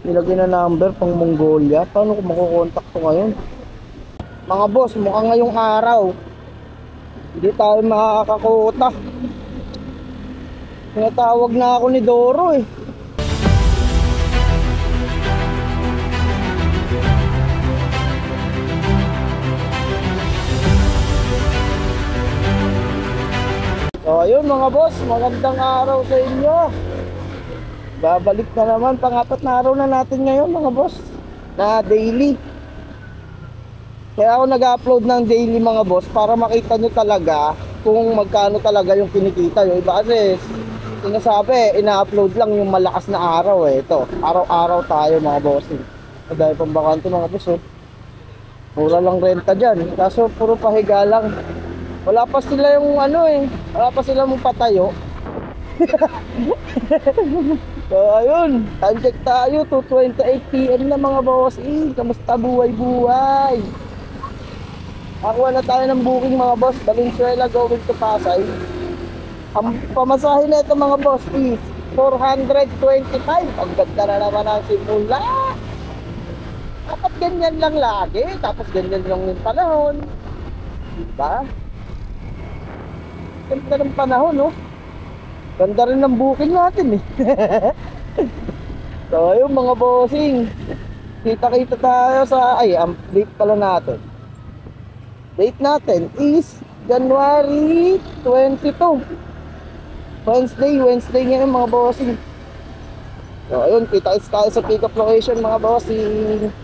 Ilagay na number pang Mongolia. Paano ko makukontak to ngayon? Mga boss, mukhang ngayong araw hindi tayo makakakuta. Tinatawag na ako ni Doro eh. So ayun mga boss, magandang araw sa inyo. Babalik na naman, pang-apat na araw na natin ngayon mga boss, na daily. Kaya ako nag-upload ng daily mga boss para makita nyo talaga kung magkano talaga yung kinikita. Yung iba kasi sinasabi, ina-upload lang yung malakas na araw eh. Ito, araw-araw tayo mga boss. Dahil pang bakante mga boss oh. Mura lang renta dyan, kaso puro pahiga lang. Wala pa sila yung ano eh, wala pa sila mong patayo. So ayun, time check tayo, 2:28 PM na mga boss. Kamusta buhay-buhay? Nakuha na tayo ng booking mga boss, Valenzuela going to Pasay. Ang pamasahe na ito mga boss is 425. Ang ganda na naman ang simula. Dapat ganyan lang lagi, tapos ganyan lang yung panahon, diba? Ganda ng panahon, no? Ganda rin ng booking natin, eh. So, ayun mga bossing. Kita-kita tayo sa... Ay, ang date pala natin. Date natin is January 22. Wednesday ngayon mga bossing. So, ayun, kita-kita tayo sa pick-up location mga bossing.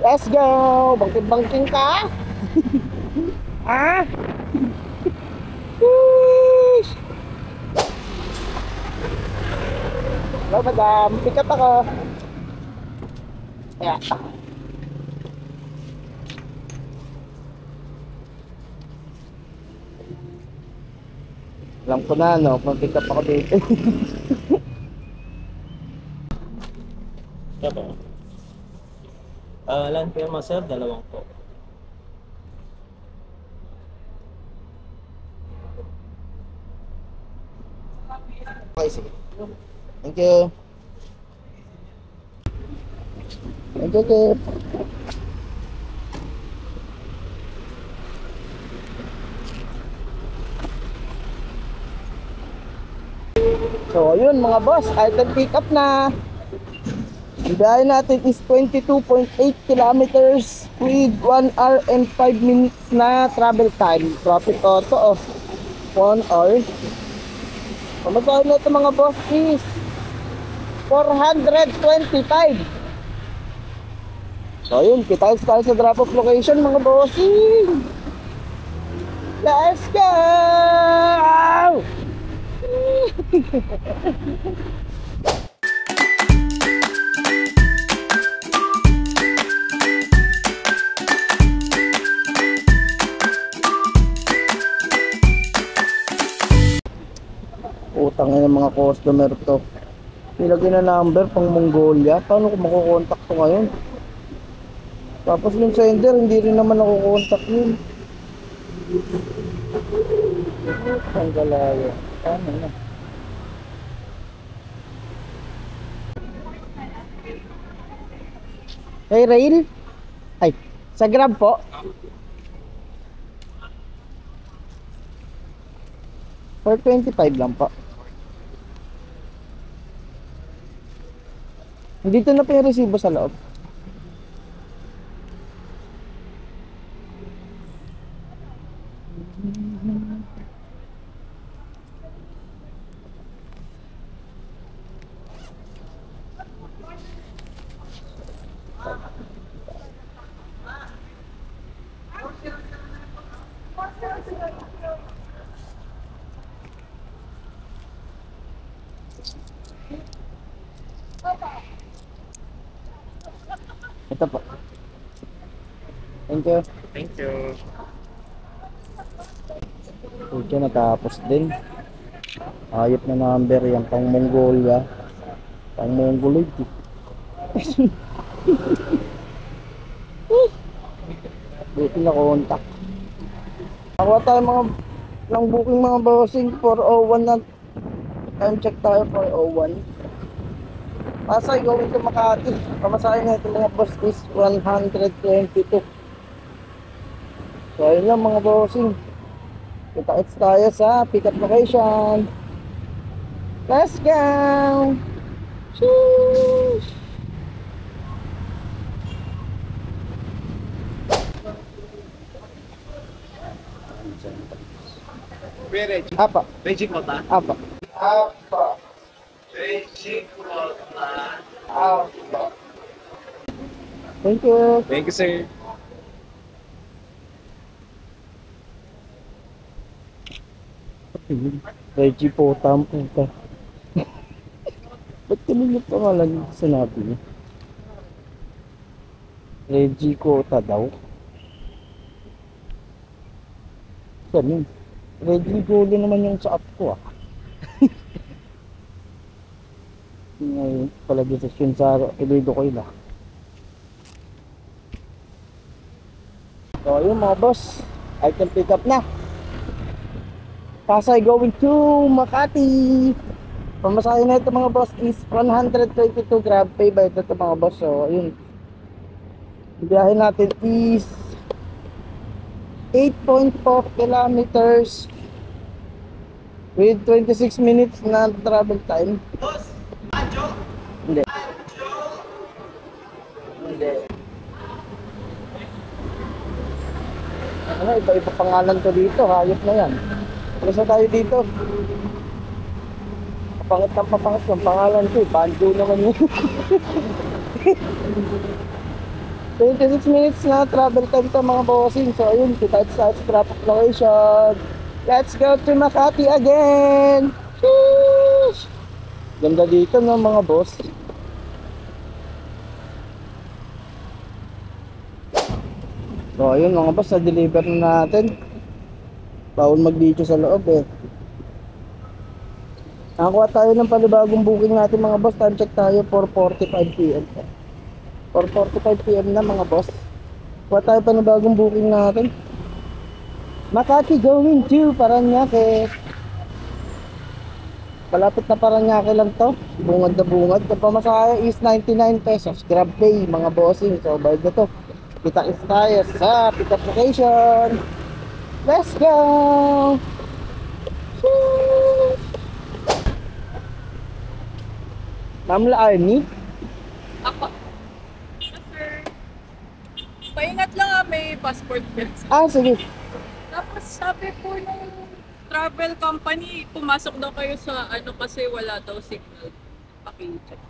Let's go! Bangking-bangking ka! Ah! Hello madam, pick up ako. Kaya alam ko na no, pick up ako dito. Opo. Land firma sir, 2 po. Okay, sige. Thank you. Thank you, Kip. So, ayun mga boss, item pick up na. Ang biyahe natin is 22.8 kilometers with 1 hour and 5 minutes na travel time. Profit auto of 1 hour. Pamasahe na ito mga boss is 425. So yun, kita tayo sa drop off location mga bossing. Let's go! Utang na ng mga customer to. Ilagay na number pang Mongolia. Paano ko makukontak to ngayon? Tapos yung sender, hindi rin naman nakukontak yun. Ang galaya. Paano na? Hey Rail? Ay, sa Grab po? 425 lang po. Dito na po yung resibo sa loob. Ito po. Thank you. Thank you. Okay, natapos din. Ayop na number yan, pang Mongolia. Pang Mongoloid. Buti na contact. Nakuha tayo mga ng booking mga bossing. 401 na. Time check tayo, 401. Pasay going to Makati. Pamasahin na ito mga boss is 122. So ayun lang mga bossing. Kita-kits tayo sa pick-up location. Let's go! Sheesh! Apa? Beijing Kota. Apa? Apa? Beijing Kota. Apa? Thank you. Thank you, sir. Reggie po, tampo ka. Ba't kanina pangalan sinabi niya? Reggie Cota daw. Saan yun? Reggie Golo naman yung sa app ko ah. Ngayon, palagi sa Shinsaro, Iloilo ko ila. So ayun mga boss, I can pick up na. Pasay going to Makati. Pamasahin na ito mga boss is 122 grab pay by ito mga boss. So ayun, biyahe natin is 8.4 kilometers with 26 minutes na travel time. Boss, Anjo? Hindi. Anjo? Hindi. Ano, iba-iba pangalan to dito, hayop na yan. Kasi tayo dito. Papangit ng papangit yung pangalan ko, Banjo naman yun. 26 minutes na travel time to mga bossing. So ayun, kita sa scrap of location. Let's go to Makati again. Sheesh! Ganda dito no mga boss. So ayun mga boss, na-deliver na natin. Bawal mag-video sa loob eh. Nakakuha tayo ng panibagong booking natin mga boss. Time check tayo 4:45 PM. 4:45 PM na mga boss. Kuha tayo panibagong booking natin. Makati going to Paranaque. Palapit na Paranaque lang to. Bungad na bungad. Ang pamasahe is 99 pesos. Grab pay mga bossing. So bayad na to. Kita-kits tayo sa pick-up location. Let's go! Ma'am Arnie? Ako. Sir. Paingat lang may passport bills. Sige. Tapos sabi po ng travel company, pumasok daw kayo sa kasi wala daw signal. Paki-check.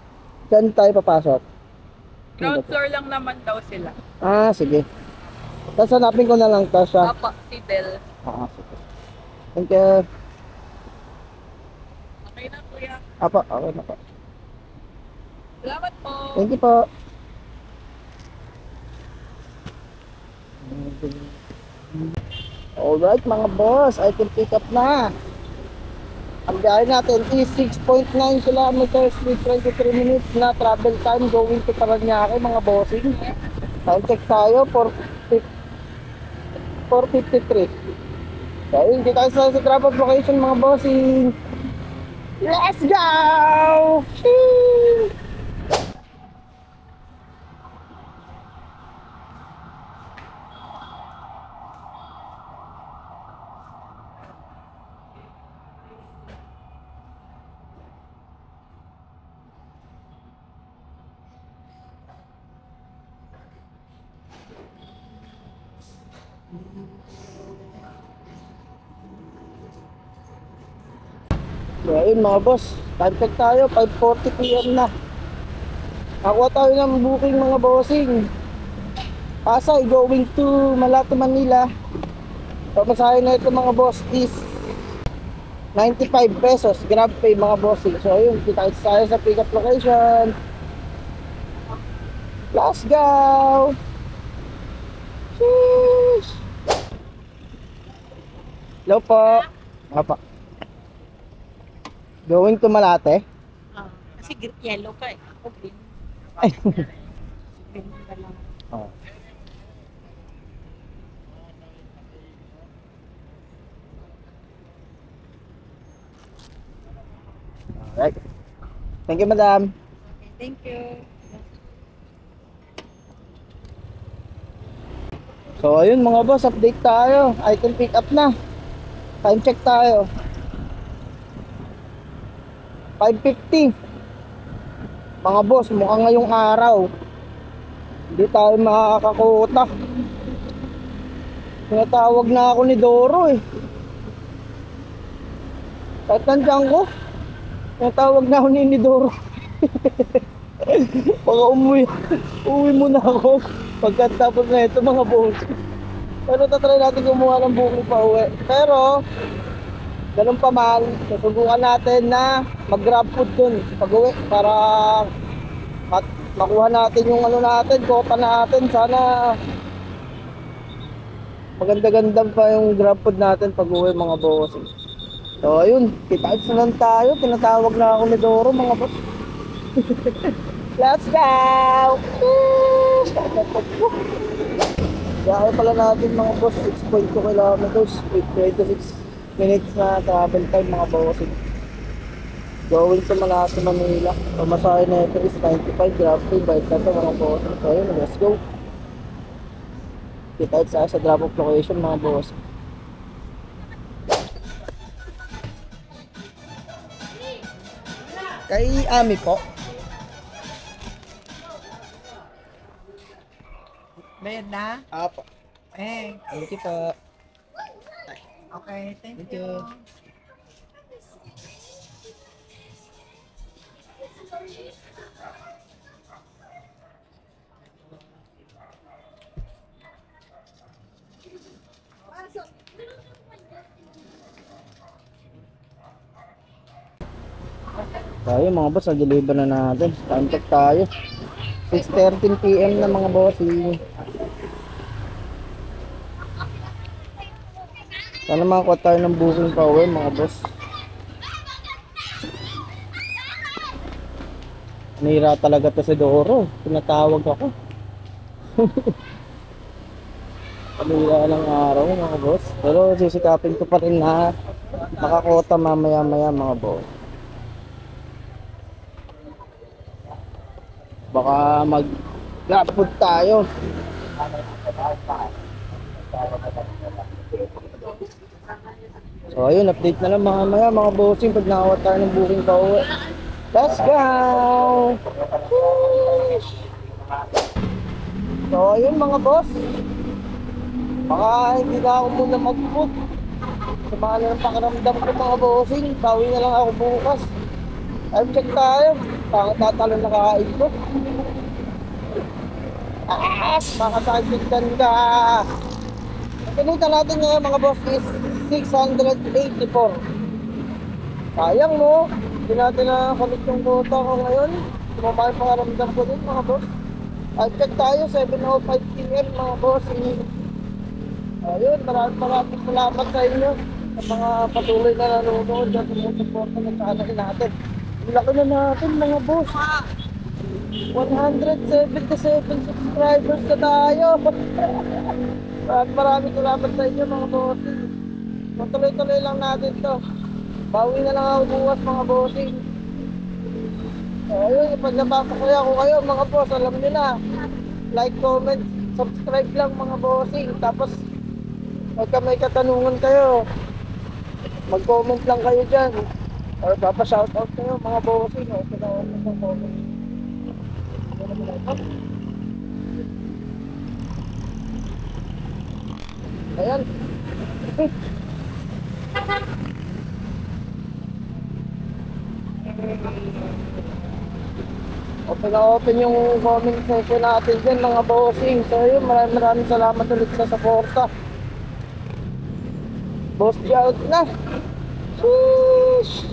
Saan tayo papasok? Ground floor lang naman daw sila. Sige. Tapos hanapin ko na lang to siya. Apa, si Del. Sige. Thank you. Okay na kuya. Okay na po. Salamat po. Thank you po. Alright mga boss, I can pick up na. Ang biyahe natin is 6.9 kilometers with 23 minutes na travel time going to Paranaque mga bossing. Time check tayo 4:53. So yun, dito tayo sa drop-off location mga bossing. Let's go! Sheesh! So ayun mga boss, time check tayo, 5:40 PM na. Nakuha tayo ng booking mga bossing. Pasay going to Malate, Manila. Pamasahin na ito mga boss is 95 pesos. Grab pay mga bossing. So ayun, kita-kits tayo sa pick-up location. Let's go! Sheesh! Hello po. Apa. Going to Malate? Kasi yellow ka eh. Ako green. Ay. Green ka lang. Oh. Alright. Thank you, madam. Thank you. So ayun mga boss, update tayo. Item pick up na. Time check tayo. 5:50. Mga boss, mukhang ngayong araw hindi tayo makakakuta. Tinatawag na ako ni Doro eh. Kahit nandiyan ko, tinatawag na ako ni Doro. Baka uwi muna ako pagkatapos na ito mga boss. Pero tatry natin kumuha ng booking pa uwi. Pero ganun pa man, susubukan natin na mag-grab food dun pag uwi para makuha natin yung ano natin, kota natin. Sana maganda-ganda pa yung grab food natin pag uwi mga boss. So ayun, kita-kits na lang tayo. Tinatawag na ako ni Doro mga boss. Let's go! Kaya pala natin mga boss, 6.2 kilometers with 26 minutes na travel time mga boss. Going to Malate, Manila. Pamasahe na ito is 95, grab fee, bike na ito mga boss. So yun, let's go. Kita sa drop off location mga boss. Kay Ami po. Bayad na? Apo. Eh, Thank you po. okay, thank Thank you. you. Tayo mga boss, na-deliver na natin. Time check tayo. 6:13 PM na mga boss. Sana makakuha tayo ng booking pa uwi mga boss. Nira talaga to si Doro. Tinatawag ako. Kanila ng araw mga boss. Pero sisikapin ko pa rin na makakota mamaya mga boss. Baka mag-grab food tayo. So ayun, update na lang mamaya mga bossing pag nakakuha tayo ng booking pa uwi. Let's go! So ayun mga boss, baka hindi na ako muna mag-food. Samahan na ng pakiramdam ko mga bossing. Bawi na lang ako bukas. Time check tayo. Bakit tatalo na kakain ko? Makasakit yung ganda. Ang pinita natin ngayon mga boss is 684. Sayang no? Hindi natin na kamit yung quota ko ngayon. Sumama yung pangaramdam ko din mga boss. Time check tayo, 7:05 PM mga boss. Ayun, maraming salamat sa inyo sa mga patuloy na nanonood at sumusuporta ng channel natin. Laki na natin mga boss. 177 subscribers na tayo. Maraming salamat sa inyo mga boss. Tuloy-tuloy lang natin to. Bawi na lang ako bukas mga bossing. Ayun, pag napapasaya ko kayo mga boss, alam nyo na. Like, comment, subscribe lang mga bossing. Tapos pagka may katanungan kayo, mag-comment lang kayo dyan. Or papa-shoutout kayo mga bossing. O, pinawag ng comment. Ayan. Open yung comment section natin dyan mga bossing. So yun, maraming salamat ulit sa suporta. Boss, out na. Sheesh.